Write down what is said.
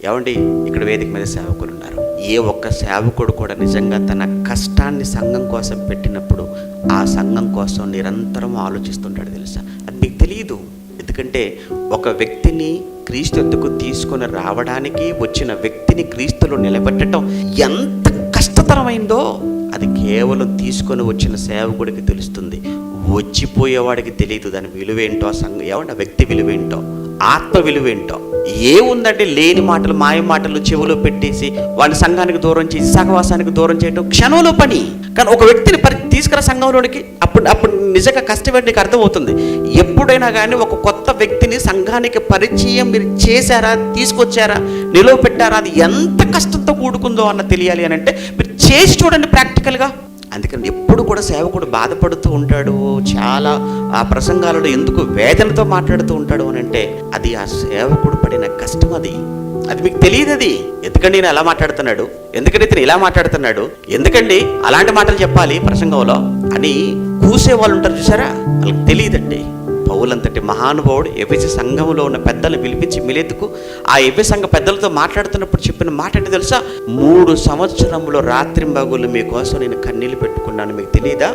ఏమండి, ఇక్కడ వేదిక మీద సేవకులు ఉన్నారు. ఏ ఒక్క సేవకుడు కూడా నిజంగా తన కష్టాన్ని సంఘం కోసం పెట్టినప్పుడు ఆ సంఘం కోసం నిరంతరం ఆలోచిస్తుంటాడు తెలుసా? అది మీకు తెలియదు. ఎందుకంటే ఒక వ్యక్తిని క్రీస్తు ఎద్దుకు తీసుకొని రావడానికి వచ్చిన వ్యక్తిని క్రీస్తులో నిలబెట్టడం ఎంత కష్టతరమైందో అది కేవలం తీసుకొని వచ్చిన సేవకుడికి తెలుస్తుంది. వచ్చిపోయేవాడికి తెలియదు దాని విలువేంటో, సంఘం ఏమంటే వ్యక్తి విలువేంటో, ఆత్మ విలువేంటో. ఏముందంటే లేని మాటలు, మాయ మాటలు చెవులో పెట్టేసి వాడిని సంఘానికి దూరం చేసి సహవాసానికి దూరం చేయడం క్షణంలో పని. కానీ ఒక వ్యక్తిని తీసుకురా సంఘంలోనికి, అప్పుడు నిజంగా కష్టపడి నీకు అర్థమవుతుంది. ఎప్పుడైనా కానీ ఒక కొత్త వ్యక్తిని సంఘానికి పరిచయం మీరు చేశారా, తీసుకొచ్చారా, నిలువ పెట్టారా, అది ఎంత కష్టంతో కూడుకుందో అన్న తెలియాలి అని అంటే మీరు చేసి చూడండి ప్రాక్టికల్గా. అందుకని ఎప్పుడు కూడా సేవకుడు బాధపడుతూ ఉంటాడు. చాలా ఆ ప్రసంగాలలో ఎందుకు వేదనతో మాట్లాడుతూ ఉంటాడు అని అంటే అది ఆ సేవకుడు పడిన కష్టం. అది మీకు తెలియదు. అది ఎందుకండి నేను ఎలా మాట్లాడుతున్నాడు, ఎందుకంటే ఇతను ఇలా మాట్లాడుతున్నాడు, ఎందుకండి అలాంటి మాటలు చెప్పాలి ప్రసంగంలో అని కూసే వాళ్ళు ఉంటారు చూసారా, వాళ్ళకి తెలియదండి. పౌలంతటి మహానుభావుడు ఎఫెసు సంఘంలో ఉన్న పెద్దలను పిలిపించి మిలేతుకు ఆ ఎఫెసు సంఘ పెద్దలతో మాట్లాడుతున్నప్పుడు చెప్పిన మాట అంటే తెలుసా? 3 సంవత్సరములు రాత్రింబగళ్ళు మీకోసం నేను కన్నీళ్ళు పెట్టుకున్నాను. మీకు తెలియదా?